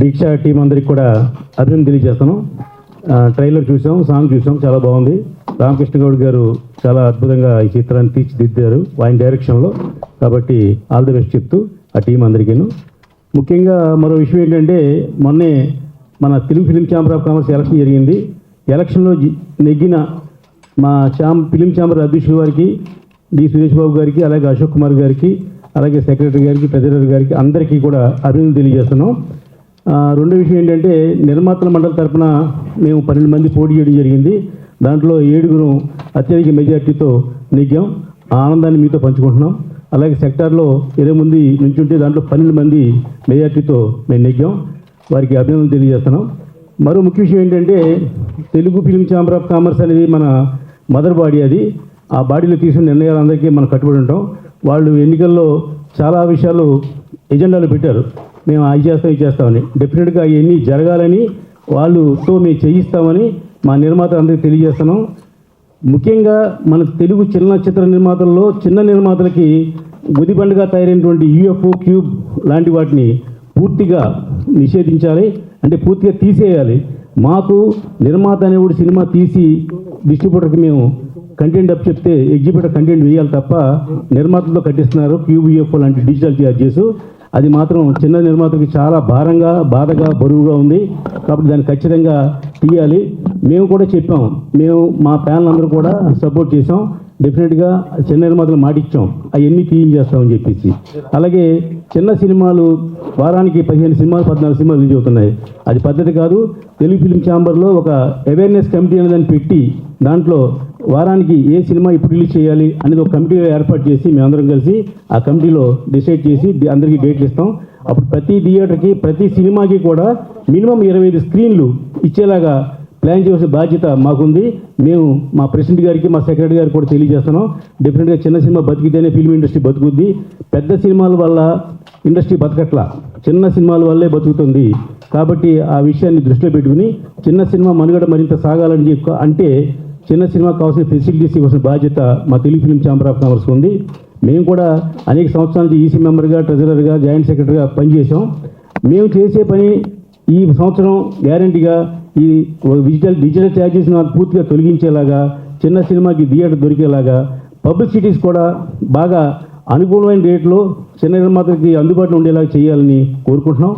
దీక్ష team అందరికి కూడా అభినందన తెలియజేస్తాను. ట్రైలర్ చూసాం, సాంగ్ చూసాం, చాలా బాగుంది. రామకృష్ణ గౌడ్ గారు చాలా అద్భుతంగా ఈ చిత్రాన్ని తీర్చిదిద్దారు ఆయన డైరెక్షన్లో. కాబట్టి ఆల్ ది బెస్ట్ చెప్తూ ఆ టీం అందరికీను. ముఖ్యంగా మరో విషయం ఏంటంటే, మొన్నే మన Telugu film chamber of commerce election జరిగింది. ఎలక్షన్లో నెగ్గిన మా ఫిలిం ఛాంబర్ అధ్యక్షుల వారికి, డి సురేష్ బాబు గారికి, అలాగే అశోక్ కుమార్ గారికి, అలాగే సెక్రటరీ గారికి, ట్రెజరర్ గారికి అందరికీ కూడా అభినందన తెలియజేస్తున్నాం. రెండో విషయం ఏంటంటే, నిర్మాతల మండలి తరఫున మేము 12 మంది పోటీ చేయడం జరిగింది. దాంట్లో 7 అత్యధిక మెజార్టీతో నెగ్గాం. ఆ ఆనందాన్ని మీతో పంచుకుంటున్నాం. అలాగే సెక్టార్లో 20 మంది నుంచుంటే దాంట్లో 12 మంది మెజార్టీతో మేము నెగ్గాం. వారికి అభినందన తెలియజేస్తున్నాం. మరో ముఖ్య విషయం ఏంటంటే, Telugu film chamber of commerce అనేది మన మదర్ బాడీ. అది ఆ బాడీలో తీసుకున్న నిర్ణయాలందరికీ మనం కట్టుబడి ఉంటాం. వాళ్ళు ఎన్నికల్లో చాలా విషయాలు ఎజెండాలో పెట్టారు. మేము అవి చేస్తాం, ఇది చేస్తామని. డెఫినెట్గా అవన్నీ జరగాలని వాళ్ళతో మేము చేయిస్తామని మా నిర్మాత అందరికీ తెలియజేస్తున్నాం. ముఖ్యంగా మన తెలుగు చిత్ర నిర్మాతల్లో చిన్న నిర్మాతలకి ఉదిబండగా తయారైనటువంటి యూఎఫ్ఓ, క్యూబ్ లాంటి వాటిని పూర్తిగా నిషేధించాలి, అంటే పూర్తిగా తీసేయాలి. మాకు నిర్మాత అనేవాడు సినిమా తీసి డిస్ట్రిబ్యూటర్కి మేము కంటెంట్ అప్ చెప్తే ఎగ్జిబ్యూటర్ కంటెంట్ వేయాలి తప్ప నిర్మాతలతో కట్టిస్తున్నారు క్యూబ్, యూఎఫ్ఓ లాంటి డిజిటల్ ఛార్జెస్. అది మాత్రం చిన్న నిర్మాతకి చాలా బాధగా బరువుగా ఉంది. కాబట్టి దాన్ని ఖచ్చితంగా తీయాలి. మేము కూడా చెప్పాం, మేము మా ప్యానల్ అందరూ కూడా సపోర్ట్ చేసాం. డెఫినెట్గా చిన్న నిర్మాతలు మాటిచ్చాం, అవన్నీ తీయించేస్తామని చెప్పేసి. అలాగే చిన్న సినిమాలు వారానికి 15 సినిమాలు, 14 సినిమాలు రిలీజ్ అవుతున్నాయి. అది పద్ధతి కాదు. తెలుగు ఫిలిం ఛాంబర్లో ఒక అవేర్నెస్ కమిటీ అనేదాన్ని పెట్టి దాంట్లో వారానికి ఏ సినిమా ఇప్పుడు రిలీజ్ చేయాలి అనేది ఒక కమిటీ ఏర్పాటు చేసి మేమందరం కలిసి ఆ కమిటీలో డిసైడ్ చేసి అందరికీ డేట్లు ఇస్తాం. అప్పుడు ప్రతి థియేటర్కి, ప్రతి సినిమాకి కూడా మినిమం 25 స్క్రీన్లు ఇచ్చేలాగా ప్లాన్ చేసే బాధ్యత మాకుంది. మేము మా ప్రెసిడెంట్ గారికి, మా సెక్రటరీ గారికి కూడా తెలియజేస్తున్నాం. డెఫినెట్గా చిన్న సినిమా బతికితేనే ఫిల్మ్ ఇండస్ట్రీ బతుకుద్ది. పెద్ద సినిమాల వల్ల ఇండస్ట్రీ బతకట్లా, చిన్న సినిమాల వల్లే బతుకుతుంది. కాబట్టి ఆ విషయాన్ని దృష్టిలో పెట్టుకుని చిన్న సినిమా మనుగడ మరింత సాగాలని అంటే చిన్న సినిమాకి కావాల్సిన ఫెసిలిటీస్ ఇవ్వాల్సిన బాధ్యత మా Telugu film chamber of commerce ఉంది. మేము కూడా అనేక సంవత్సరాల నుంచి ఈసీ మెంబర్గా, ట్రెజరర్గా, జాయింట్ సెక్రటరీగా పనిచేసాం. మేము చేసే పని ఈ సంవత్సరం గ్యారంటీగా ఈ డిజిటల్ ఛార్జెస్ పూర్తిగా తొలగించేలాగా, చిన్న సినిమాకి థియేటర్ దొరికేలాగా, పబ్లిసిటీస్ కూడా బాగా అనుకూలమైన రేట్లో చిన్న నిర్మాతలకి అందుబాటులో ఉండేలాగా చేయాలని కోరుకుంటున్నాం.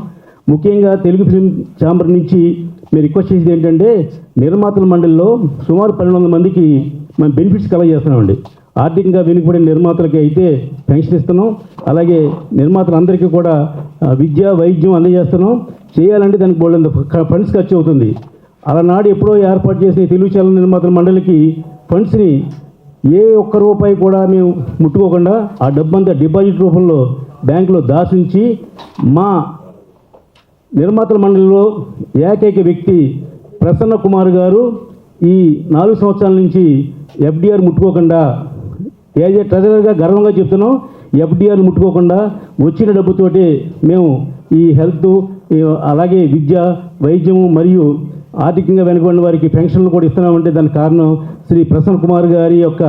ముఖ్యంగా తెలుగు ఫిలిం ఛాంబర్ నుంచి మేము రిక్వెస్ట్ చేసేది ఏంటంటే, నిర్మాతల మండలిలో సుమారు 1200 మందికి మనం బెనిఫిట్స్ కలెక్ట్ చేస్తున్నామండి. ఆర్థికంగా వెనుకబడిన నిర్మాతలకి అయితే పెన్షన్ ఇస్తున్నాం. అలాగే నిర్మాతలందరికీ కూడా విద్య, వైద్యం అందజేస్తున్నాం. చేయాలంటే దానికి బోల్డంత ఫండ్స్ ఖర్చు అవుతుంది. అలనాడు ఎప్పుడో ఏర్పాటు చేసిన తెలుగు చలన నిర్మాతల మండలికి ఫండ్స్ని ఏ ఒక్క రూపాయి కూడా మేము ముట్టుకోకుండా ఆ డబ్బంతా డిపాజిట్ రూపంలో బ్యాంకులో దాచుంచి మా నిర్మాతల మండలిలో ఏకైక వ్యక్తి ప్రసన్న కుమార్ గారు ఈ 4 సంవత్సరాల నుంచి ఎఫ్డిఆర్ ముట్టుకోకుండా, ఏజే ట్రెజరర్గా గర్వంగా చెప్తున్నాం, ఎఫ్డిఆర్ ముట్టుకోకుండా వచ్చిన డబ్బుతోటి మేము ఈ హెల్త్, అలాగే విద్య, వైద్యము మరియు ఆర్థికంగా వెనుకబడిన వారికి పెన్షన్లు కూడా ఇస్తున్నామంటే దానికి కారణం శ్రీ ప్రసన్న కుమార్ గారి యొక్క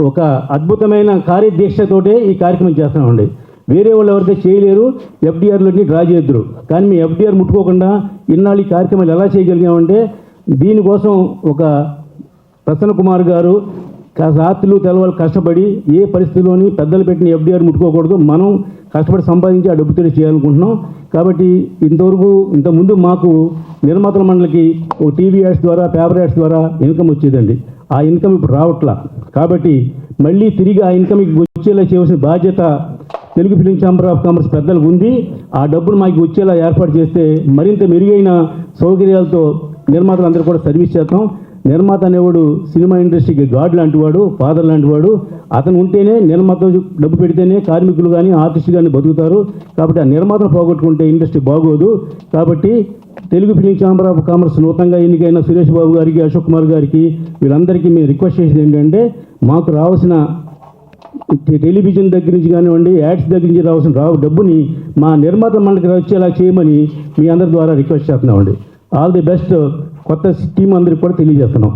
ఒక అద్భుతమైన కార్యదీక్షతోటే ఈ కార్యక్రమం చేస్తున్నామండి. వేరే వాళ్ళు ఎవరైతే చేయలేరు, ఎఫ్డిఆర్లోని డ్రా చేద్దరు. కానీ మీ ఎఫ్డిఆర్ ముట్టుకోకుండా ఇన్నాళ్ళు ఈ కార్యక్రమాలు ఎలా చేయగలిగామంటే, దీనికోసం ఒక ప్రసన్న కుమార్ గారు రాత్రులు తెల్లవాళ్ళు కష్టపడి ఏ పరిస్థితిలోని పెద్దలు పెట్టిన ఎఫ్డిఆర్ ముట్టుకోకూడదు, మనం కష్టపడి సంపాదించి ఆ డబ్బుతో చేయాలనుకుంటున్నాం. కాబట్టి ఇంతకుముందు మాకు నిర్మాతల మండలికి ఒక టీవీ యాడ్స్ ద్వారా, పేపర్ యాడ్స్ ద్వారా ఇన్కమ్ వచ్చేదండి. ఆ ఇన్కమ్ ఇప్పుడు రావట్లా. కాబట్టి మళ్ళీ తిరిగి ఆ ఇన్కమ్ వచ్చేలా చేయవలసిన బాధ్యత Telugu film chamber of commerce పెద్దలకు ఉంది. ఆ డబ్బును మాకు వచ్చేలా ఏర్పాటు చేస్తే మరింత మెరుగైన సౌకర్యాలతో నిర్మాతలందరూ కూడా సర్వీస్ చేస్తాం. నిర్మాత అనేవాడు సినిమా ఇండస్ట్రీకి గాడ్ లాంటి వాడు, ఫాదర్ లాంటి వాడు. అతను ఉంటేనే, నిర్మాత డబ్బు పెడితేనే కార్మికులు కానీ ఆర్టిస్టులు కానీ బతుకుతారు. కాబట్టి ఆ నిర్మాతను పోగొట్టుకుంటే ఇండస్ట్రీ బాగోదు. కాబట్టి Telugu film chamber of commerce నూతనంగా ఎన్నికైన సురేష్ బాబు గారికి, అశోక్ కుమార్ గారికి, వీళ్ళందరికీ మేము రిక్వెస్ట్ చేసేది ఏంటంటే, మాకు రావాల్సిన టెలివిజన్ దగ్గర నుంచి కానివ్వండి, యాడ్స్ దగ్గర నుంచి రావాల్సిన డబ్బుని మా నిర్మాత మండలికి వచ్చేలా చేయమని మీ అందరి ద్వారా రిక్వెస్ట్ చేస్తున్నామండి. All the best. కొత్త టీం అందరికి కూడా తెలియజేస్తున్నాం.